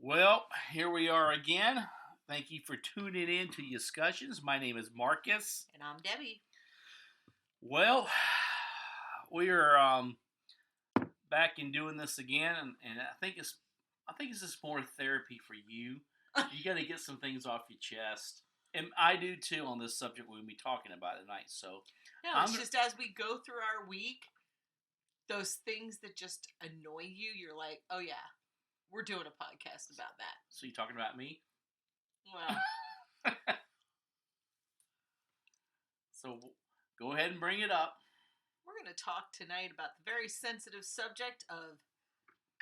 Well, here we are again. Thank you for tuning in to Discussions. My name is Marcus. And I'm Debbie. Well, we are back and doing this again, and I think it's just more therapy for you. You got to get some things off your chest, and I do too on this subject we'll be talking about tonight. So, No, it's just as we go through our week, those things that just annoy you, you're like, oh yeah, we're doing a podcast about that. So you talking about me? Well, So go ahead and bring it up. we're going to talk tonight about the very sensitive subject of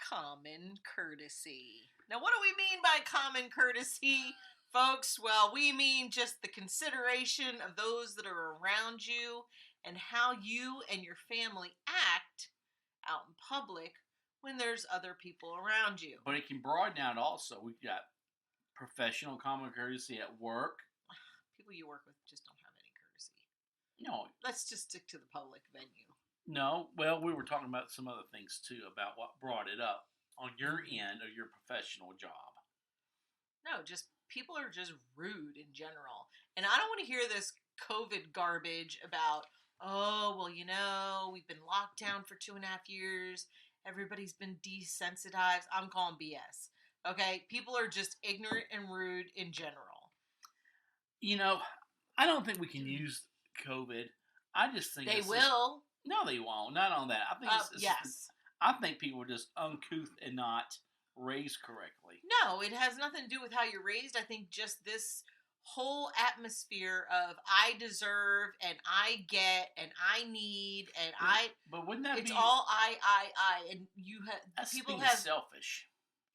common courtesy. Now, what do we mean by common courtesy, folks? Well, we mean just the consideration of those that are around you and how you and your family act out in public when there's other people around you. But it can broaden out also. We've got professional common courtesy at work. People you work with just don't have any courtesy. No, Let's just stick to the public venue. no. Well, we were talking about some other things too about what brought it up on your end of your professional job. No, just people are just rude in general. And I don't want to hear this COVID garbage about, oh, well, we've been locked down for 2.5 years. Everybody's been desensitized. I'm calling BS. Okay? People are just ignorant and rude in general. You know, I don't think we can use COVID. I just think They will. No, they won't. Not on that. I think yes. I think people are just uncouth and not raised correctly. No, it has nothing to do with how you're raised. I think just this whole atmosphere of I deserve and I get and I need and But wouldn't that it's be all I and you have people being have selfish?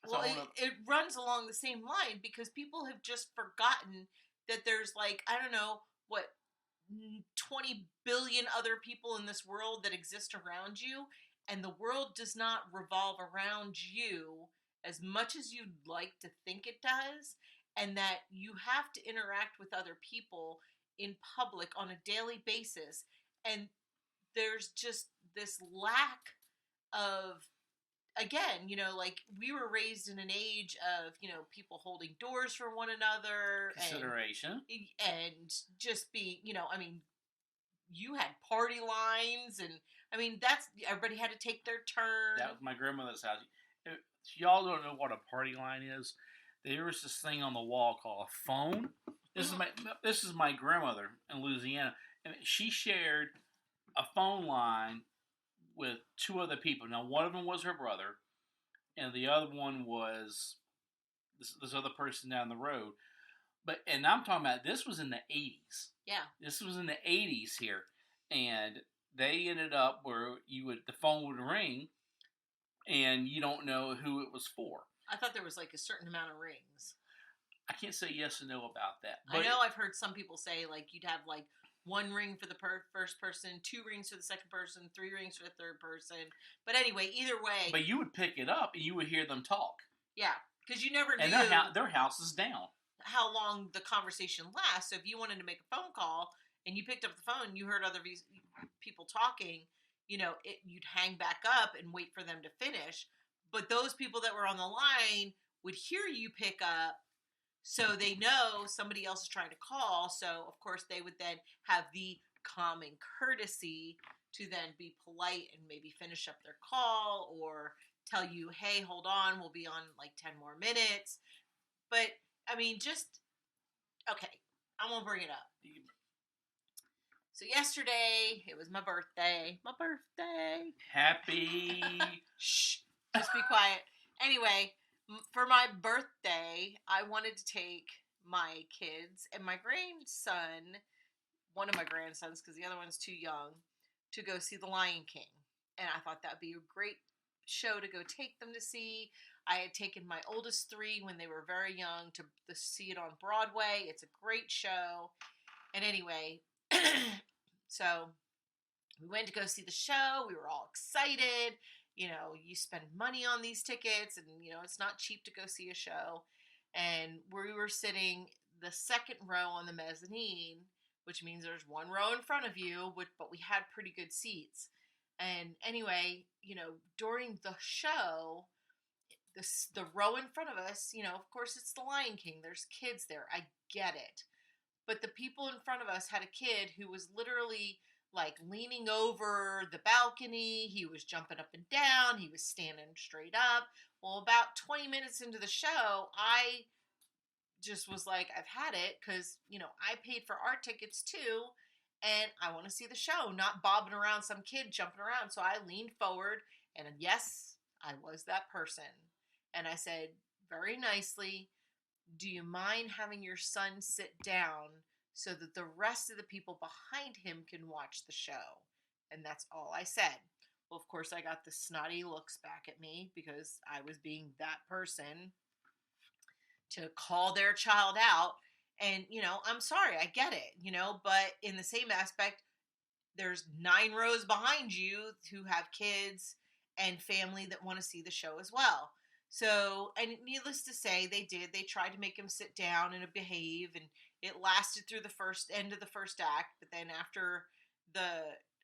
well it runs along the same line because people have just forgotten that there's like I don't know what 20 billion other people in this world that exist around you, and the world does not revolve around you as much as you'd like to think it does, and that you have to interact with other people in public on a daily basis. And there's just this lack of, again, like we were raised in an age of, people holding doors for one another, consideration, and just be, I mean, you had party lines, and I mean that's everybody had to take their turn. That was my grandmother's house. If y'all don't know what a party line is, there was this thing on the wall called a phone. This is my grandmother in Louisiana, and she shared a phone line with two other people. Now, one of them was her brother, and the other one was this other person down the road. And I'm talking about this was in the 80s. Yeah. This was in the 80s here, and they ended up where the phone would ring, and you don't know who it was for. I thought there was like a certain amount of rings. I can't say yes or no about that. I know I've heard some people say like you'd have like one ring for the first person, 2 rings for the second person, 3 rings for the third person. But anyway, either way. But you would pick it up and you would hear them talk. Yeah, because you never knew. And their house is down. How long the conversation lasts. So if you wanted to make a phone call and you picked up the phone and you heard other people talking, you'd hang back up and wait for them to finish. But those people that were on the line would hear you pick up, so they know somebody else is trying to call. So, of course, they would then have the common courtesy to then be polite and maybe finish up their call or tell you, hey, hold on, we'll be on like 10 more minutes. But, I mean, okay, I won't bring it up. So yesterday, it was my birthday. Happy. Shh, just be quiet. Anyway, for my birthday, I wanted to take my kids and my grandson, one of my grandsons, because the other one's too young, to go see The Lion King. And I thought that would be a great show to go take them to see. I had taken my oldest 3 when they were very young to see it on Broadway. It's a great show. And anyway, so we went to go see the show. We were all excited. You spend money on these tickets, and, it's not cheap to go see a show. And we were sitting the second row on the mezzanine, which means there's one row in front of you, but we had pretty good seats. And anyway, during the show, the row in front of us, of course it's the Lion King. There's kids there. I get it. But the people in front of us had a kid who was literally like leaning over the balcony. He was jumping up and down. He was standing straight up. Well, about 20 minutes into the show, I just was like, I've had it because, I paid for our tickets too. And I want to see the show, not bobbing around some kid jumping around. So I leaned forward, and yes, I was that person. And I said very nicely, do you mind having your son sit down so that the rest of the people behind him can watch the show? And that's all I said. Well, of course, I got the snotty looks back at me because I was being that person to call their child out. And, I'm sorry, I get it, but in the same aspect, there's 9 rows behind you who have kids and family that want to see the show as well. So, and needless to say, they did. They tried to make him sit down and behave, and it lasted through the first end of the first act. But then after the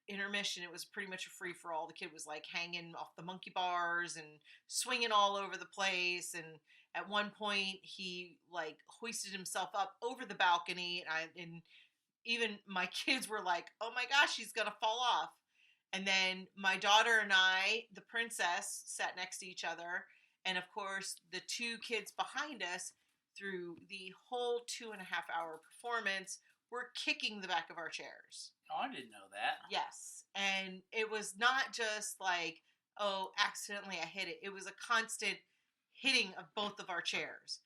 intermission, it was pretty much a free for all. The kid was like hanging off the monkey bars and swinging all over the place. And at one point, he like hoisted himself up over the balcony, and even my kids were like, oh my gosh, he's going to fall off. And then my daughter and I, the princess, sat next to each other. And of course, the 2 kids behind us, through the whole 2.5-hour performance, were kicking the back of our chairs. Oh, I didn't know that. Yes. And it was not just like, oh, accidentally I hit it. It was a constant hitting of both of our chairs.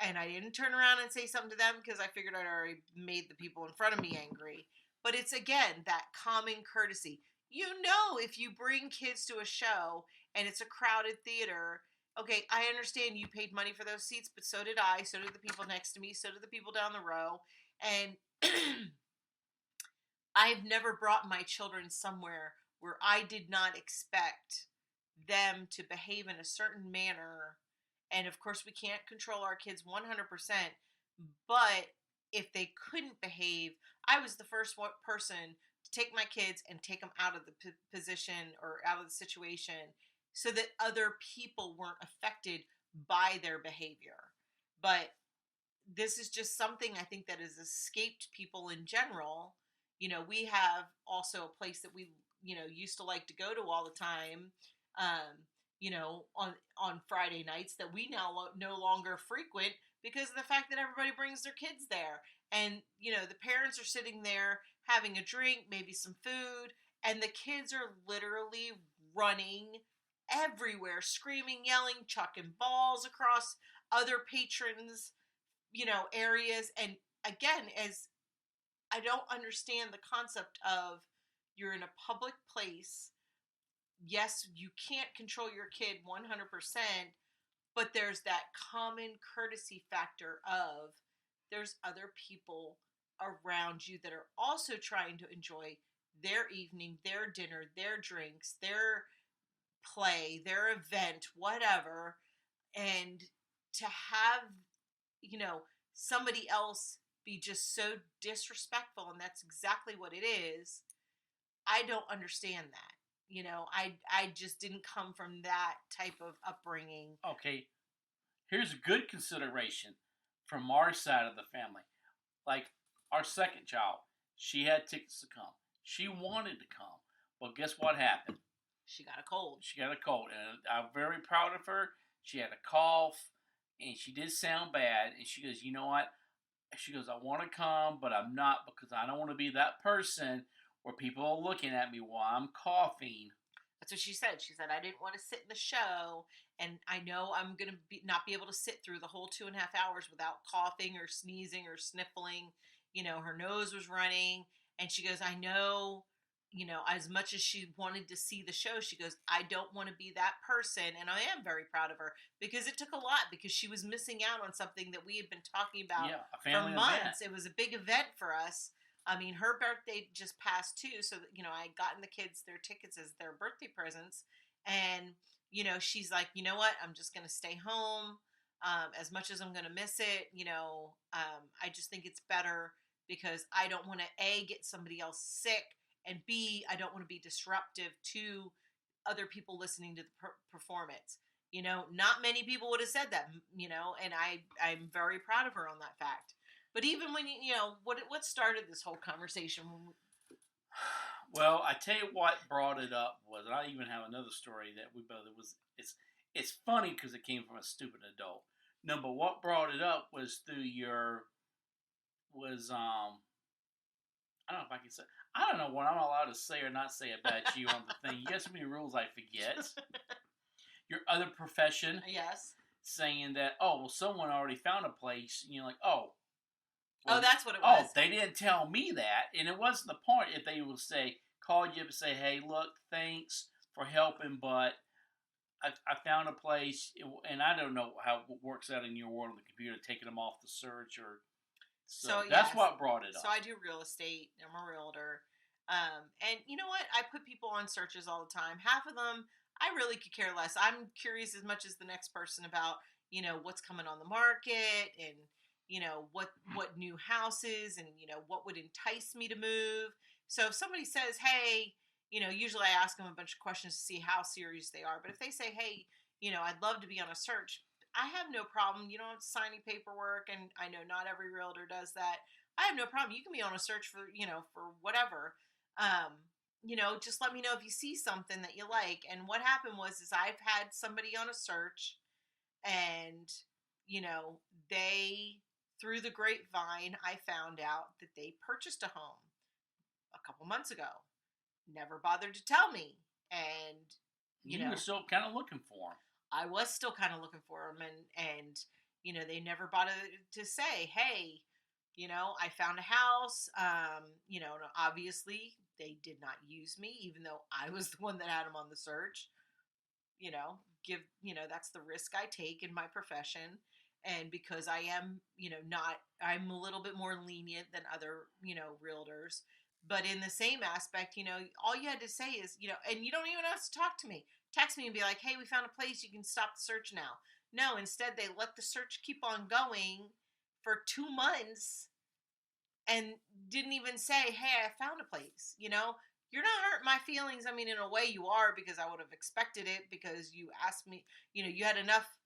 And I didn't turn around and say something to them because I figured I'd already made the people in front of me angry. But it's, again, that common courtesy. If you bring kids to a show and it's a crowded theater, okay, I understand you paid money for those seats, but so did I, so did the people next to me, so did the people down the row. And I've never brought my children somewhere where I did not expect them to behave in a certain manner. And of course, we can't control our kids 100%, but if they couldn't behave, I was the first person to take my kids and take them out of the position or out of the situation so that other people weren't affected by their behavior. But this is just something I think that has escaped people in general. We have also a place that we, used to like to go to all the time, on Friday nights that we now no longer frequent because of the fact that everybody brings their kids there. And, the parents are sitting there having a drink, maybe some food, and the kids are literally running everywhere, screaming, yelling, chucking balls across other patrons, areas. And again, as I don't understand the concept of you're in a public place. Yes, you can't control your kid 100%, but there's that common courtesy factor of there's other people around you that are also trying to enjoy their evening, their dinner, their drinks, their play, their event, whatever. And to have, somebody else be just so disrespectful, and that's exactly what it is, I don't understand that. I just didn't come from that type of upbringing. Okay, here's a good consideration from our side of the family. Like our second child, she had tickets to come. She wanted to come, but guess what happened? She got a cold. She got a cold, and I'm very proud of her. She had a cough, and she did sound bad. And she goes, you know what? She goes, I want to come, but I'm not because I don't want to be that person where people are looking at me while I'm coughing. That's what she said. She said, I didn't want to sit in the show, and I know I'm going to not be able to sit through the whole 2.5 hours without coughing or sneezing or sniffling. Her nose was running, and she goes, I know, as much as she wanted to see the show, she goes, I don't want to be that person. And I am very proud of her because it took a lot because she was missing out on something that we had been talking about for months. It was a big event for us. I mean, her birthday just passed too, so I had gotten the kids their tickets as their birthday presents, and she's like, you know what, I'm just gonna stay home. As much as I'm gonna miss it, I just think it's better because I don't want to A, get somebody else sick, and B, I don't want to be disruptive to other people listening to the performance. You know, not many people would have said that, you know, and I'm very proud of her on that fact. But even when you know, what started this whole conversation? Well, I tell you what brought it up was, and I even have another story that we both, it's funny because it came from a stupid adult. No, but what brought it up was through your, was, I don't know if I can say, I don't know what I'm allowed to say or not say about you on the thing. You got so many rules I forget. Your other profession Yes. saying that, oh, well, someone already found a place, and you're like, oh. Well, that's what it was. Oh, they didn't tell me that, and it wasn't the point if they would say, call you up and say, hey, look, thanks for helping, but I found a place, and I don't know how it works out in your world on the computer, taking them off the search or. So that's yes. what brought it up. So I do real estate. I'm a realtor. And you know what? I put people on searches all the time. Half of them, I really could care less. I'm curious as much as the next person about, you know, what's coming on the market and, you know, what new houses and, you know, what would entice me to move. So if somebody says, hey, you know, usually I ask them a bunch of questions to see how serious they are. But if they say, hey, you know, I'd love to be on a search, I have no problem. You don't have to sign any paperwork, and I know not every realtor does that. I have no problem. You can be on a search for, you know, for whatever. Um, you know, just let me know if you see something that you like. And what happened is I've had somebody on a search, and you know, they through the grapevine, I found out that they purchased a home a couple months ago. Never bothered to tell me, and you were still kind of looking for them. I was still kind of looking for them, and you know, they never bothered to say, hey, you know, I found a house. You know, and obviously they did not use me, even though I was the one that had them on the search. You know, that's the risk I take in my profession, and because I am, you know, not, I'm a little bit more lenient than other, you know, realtors. But in the same aspect, you know, all you had to say is, you know, and you don't even have to talk to me. Text me and be like, hey, we found a place, you can stop the search now. No, instead they let the search keep on going for 2 months and didn't even say, hey, I found a place. You know, you're not hurting my feelings. I mean, in a way you are, because I would have expected it, because you asked me, you know, you had enough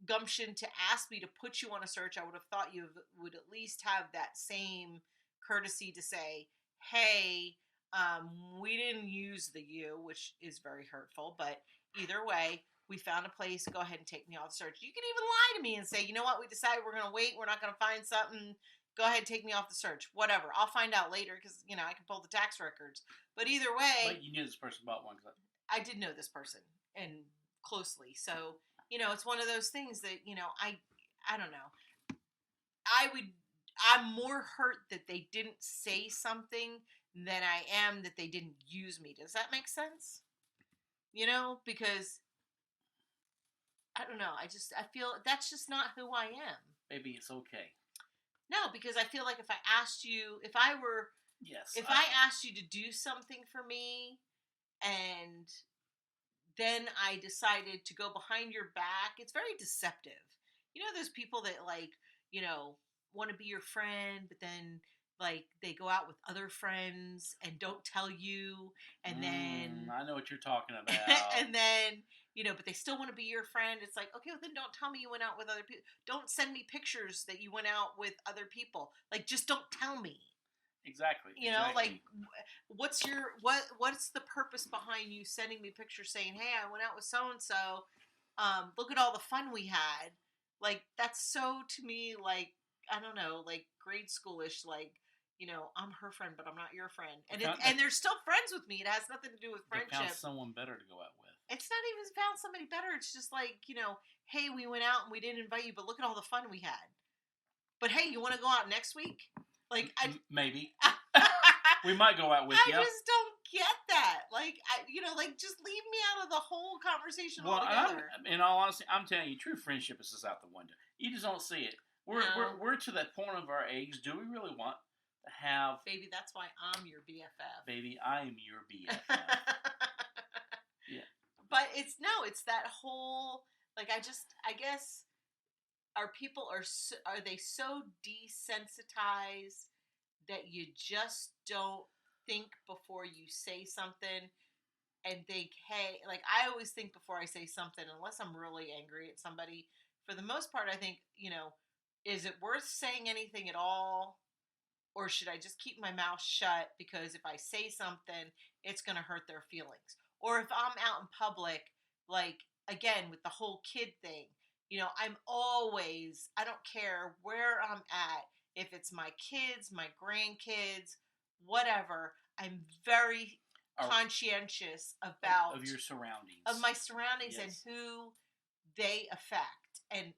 gumption to ask me to put you on a search. I would have thought you would at least have that same courtesy to say, hey, we didn't use the you, which is very hurtful, but either way, we found a place, go ahead and take me off the search. You can even lie to me and say, you know what, we decided we're going to wait, we're not going to find something, go ahead and take me off the search. Whatever, I'll find out later, because, you know, I can pull the tax records. But either way... But you knew this person bought one. I did know this person, and closely, so... You know, it's one of those things that, you know, I don't know. I'm more hurt that they didn't say something than I am that they didn't use me. Does that make sense? You know, because I don't know. I feel that's just not who I am. Maybe it's okay. No, because I feel like if I asked you, if I asked you to do something for me, and then I decided to go behind your back, it's very deceptive. You know, those people that, like, you know, want to be your friend, but then, like, they go out with other friends and don't tell you, and then... I know what you're talking about. And then, you know, but they still want to be your friend. It's like, okay, well, then don't tell me you went out with other people. Don't send me pictures that you went out with other people. Like, just don't tell me. Exactly. You know, like, what's the purpose behind you sending me pictures saying, hey, I went out with so-and-so, look at all the fun we had. Like, that's so, to me, like, I don't know, like, grade schoolish, like, you know, I'm her friend, but I'm not your friend. And and they're still friends with me. It has nothing to do with friendship. They found someone better to go out with. It's not even found somebody better. It's just like, you know, hey, we went out and we didn't invite you, but look at all the fun we had. But hey, you want to go out next week? Like, maybe. We might go out with you. I just don't get that. Like, you know, like, just leave me out of the whole conversation altogether. In all honesty, I'm telling you, true friendship is just out the window. You just don't see it. We're to that point of our age. Do we really want to have... Baby, that's why I'm your BFF. Baby, I am your BFF. Yeah. But it's that whole, like, I guess, are they so desensitized that you just don't think before you say something? and think, hey, like I always think before I say something, unless I'm really angry at somebody, for the most part, I think, is it worth saying anything at all? Or should I just keep my mouth shut because if I say something, it's going to hurt their feelings? Or if I'm out in public, like again with the whole kid thing, I don't care where I'm at, if it's my kids, my grandkids, whatever, I'm very conscientious about of your surroundings, of my surroundings, yes. and who they affect. And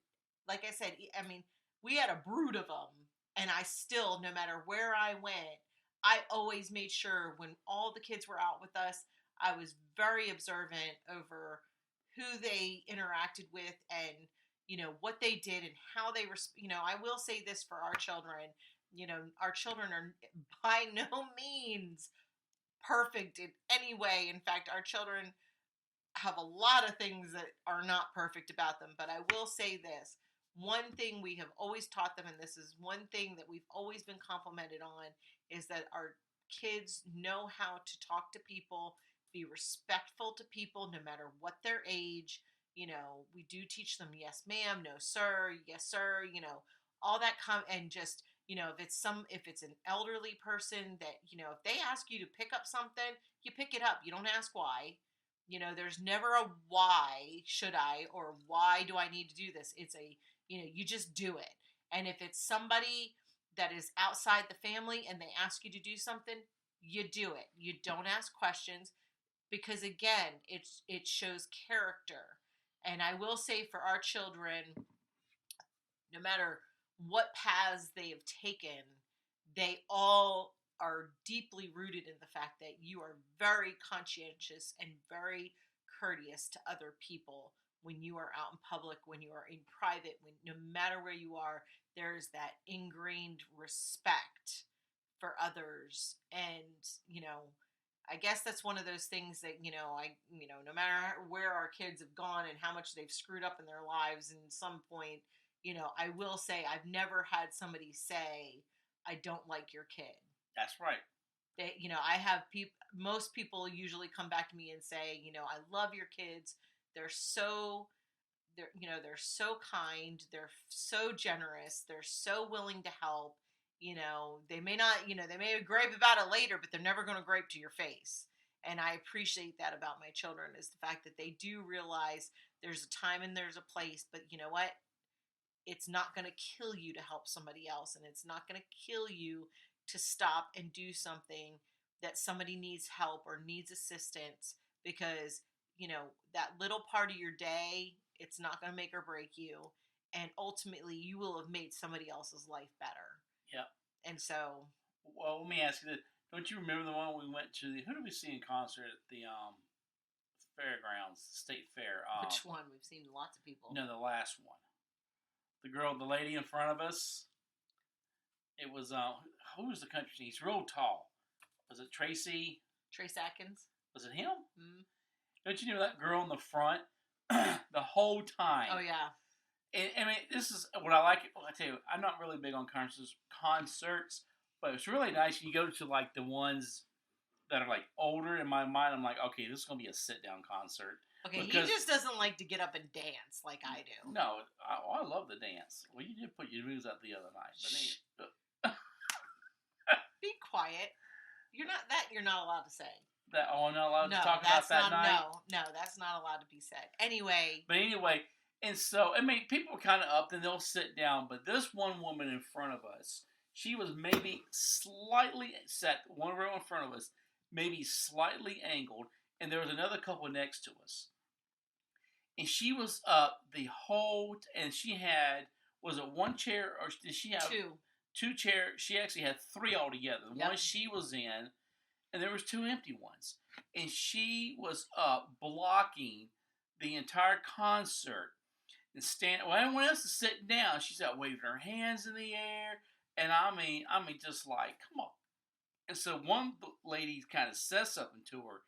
like I said, I mean, we had a brood of them, and I still, no matter where I went, I always made sure when all the kids were out with us, I was very observant over who they interacted with, and what they did and how they were. I will say this for our children. Our children are by no means perfect in any way. In fact, our children have a lot of things that are not perfect about them. But I will say this. One thing we have always taught them, and this is one thing that we've always been complimented on, is that our kids know how to talk to people, be respectful to people, no matter what their age. We do teach them yes, ma'am, no, sir, yes, sir, all that and just, if it's an elderly person that, if they ask you to pick up something, you pick it up. You don't ask why. There's never a why should I, or why do I need to do this. It's a, you just do it. And if it's somebody that is outside the family and they ask you to do something, you do it. You don't ask questions, because again, it shows character. And I will say for our children, no matter what paths they have taken, they all are deeply rooted in the fact that you are very conscientious and very courteous to other people when you are out in public, when you are in private, when no matter where you are, there's that ingrained respect for others. And I guess that's one of those things that no matter where our kids have gone and how much they've screwed up in their lives, in some point, I will say I've never had somebody say, I don't like your kid. That's right. They, I have most people usually come back to me and say, I love your kids. They're so kind. They're so generous. They're so willing to help. They may not, they may gripe about it later, but they're never going to gripe to your face. And I appreciate that about my children, is the fact that they do realize there's a time and there's a place, but you know what? It's not going to kill you to help somebody else, and it's not going to kill you to stop and do something that somebody needs help or needs assistance, because that little part of your day, it's not going to make or break you, and ultimately you will have made somebody else's life better. Yep. And so, well, let me ask you this: don't you remember the one we went to? Who did we see in concert at the fairgrounds, state fair? Which one? We've seen lots of people. No, the last one. The lady in front of us. It was who was the country singer? He's real tall. Was it Trace Atkins? Was it him? Mm-hmm. Don't you know that girl in the front the whole time? Oh yeah. I mean, this is what I like. I tell you, I'm not really big on concerts, but it's really nice. You go to like the ones that are like older. In my mind, I'm like, okay, this is gonna be a sit down concert. Okay, he just doesn't like to get up and dance like I do. No, I love the dance. Well, you did put your moves up the other night. But be quiet. You're not allowed to say. I'm not allowed to talk about that night? No, that's not allowed to be said. Anyway. But anyway, and so, I mean, people are kind of up, then they'll sit down. But this one woman in front of us, she was maybe slightly set, one row in front of us, maybe slightly angled, and there was another couple next to us. And she was up the whole, and she had, was it one chair, or did she have two chairs? She actually had three altogether. The one she was in, and there was two empty ones. And she was up blocking the entire concert. And well, everyone else is sitting down. She's out waving her hands in the air. And I mean, just like, come on. And so one lady kind of says something to her.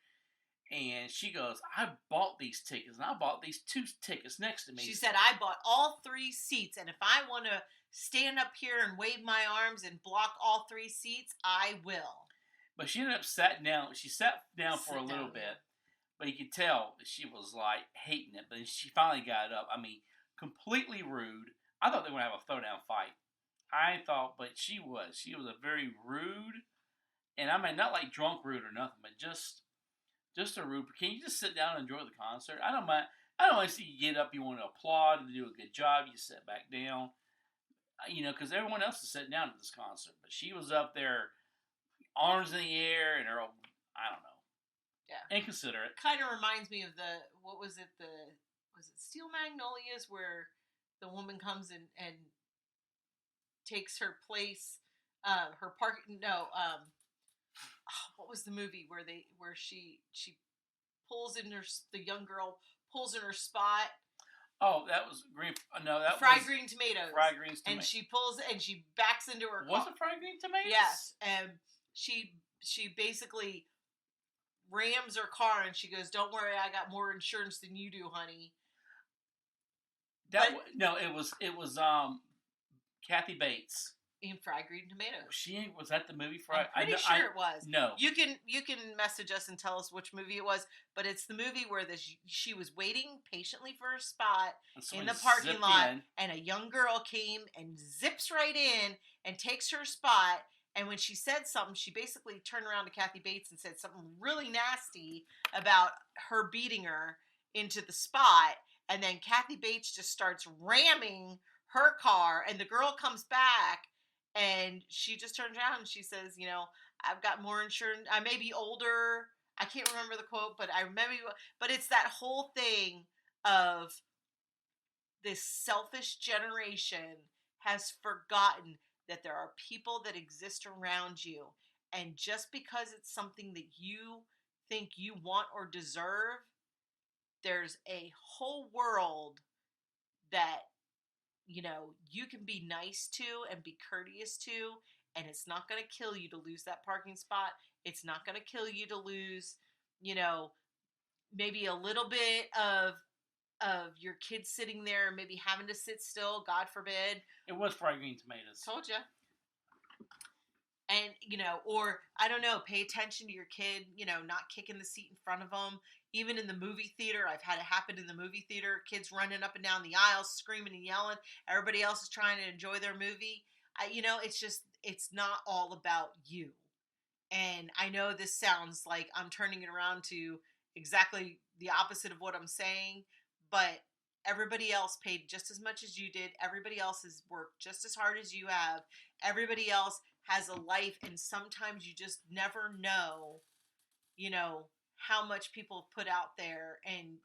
And she goes, I bought these tickets. And I bought these two tickets next to me. She said, I bought all three seats. And if I want to stand up here and wave my arms and block all three seats, I will. But she ended up sat down. She sat down for a little bit. but you could tell that she was like hating it. But she finally got up. I mean, completely rude. I thought they were gonna have a throwdown fight. I thought, but she was. She was a very rude, and I mean not like drunk rude or nothing, but just a rude. Can you just sit down and enjoy the concert? I don't mind. I don't want to see you get up. You want to applaud and do a good job. You sit back down. Because everyone else is sitting down at this concert, but she was up there, arms in the air, and her, I don't know, Yeah. inconsiderate. Kind of reminds me of was it Steel Magnolias, where the woman comes and takes her place, her park. No, what was the movie where she pulls in the young girl pulls in her spot. Oh, that was green. No, that Fried was green tomatoes. Fried green tomatoes. And she pulls and she backs into her car. Was it fried green tomatoes? Yes, and she basically rams her car and she goes, "Don't worry, I got more insurance than you do, honey." No, it was Kathy Bates. In Fried Green Tomatoes. She was that the movie Fried? I'm pretty sure it was. No. You can message us and tell us which movie it was, but it's the movie where she was waiting patiently for her spot in the parking lot, and a young girl came and zips right in and takes her spot. And when she said something, she basically turned around to Kathy Bates and said something really nasty about her beating her into the spot. And then Kathy Bates just starts ramming her car, and the girl comes back. And she just turns around and she says, "I've got more insurance. I may be older." I can't remember the quote, but I remember. But it's that whole thing of this selfish generation has forgotten that there are people that exist around you. And just because it's something that you think you want or deserve, there's a whole world that you can be nice to and be courteous to, and it's not going to kill you to lose that parking spot. It's not going to kill you to lose, maybe a little bit of your kids sitting there, maybe having to sit still, God forbid. It was Fried Green Tomatoes. Told you. And, or, I don't know, pay attention to your kid, not kicking the seat in front of them. Even in the movie theater, I've had it happen in the movie theater. Kids running up and down the aisles, screaming and yelling. Everybody else is trying to enjoy their movie. It's not all about you. And I know this sounds like I'm turning it around to exactly the opposite of what I'm saying, but everybody else paid just as much as you did. Everybody else has worked just as hard as you have. Everybody else has a life, and sometimes you just never know, how much people put out there, and,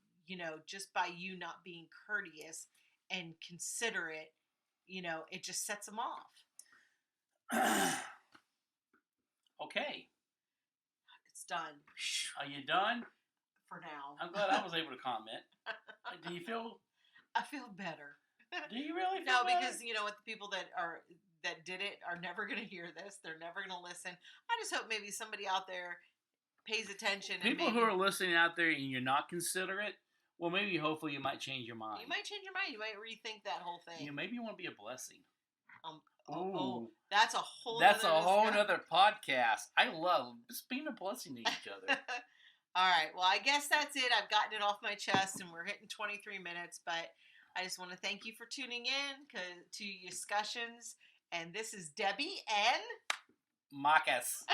just by you not being courteous and considerate, it just sets them off. Okay. It's done. Are you done? For now. I'm glad I was able to comment. Do you feel? I feel better. Do you really feel No, better? because, what the people that did it are never going to hear this. They're never going to listen. I just hope maybe somebody out there pays attention. People who are listening out there and you're not considerate, well, maybe hopefully you might change your mind. You might change your mind. You might rethink that whole thing. Maybe you want to be a blessing. That's a whole. That's a whole other podcast. I love just being a blessing to each other. All right. Well, I guess that's it. I've gotten it off my chest, and we're hitting 23 minutes. But I just want to thank you for tuning in to Discussions. And this is Debbie and Marcus.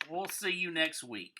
We'll see you next week.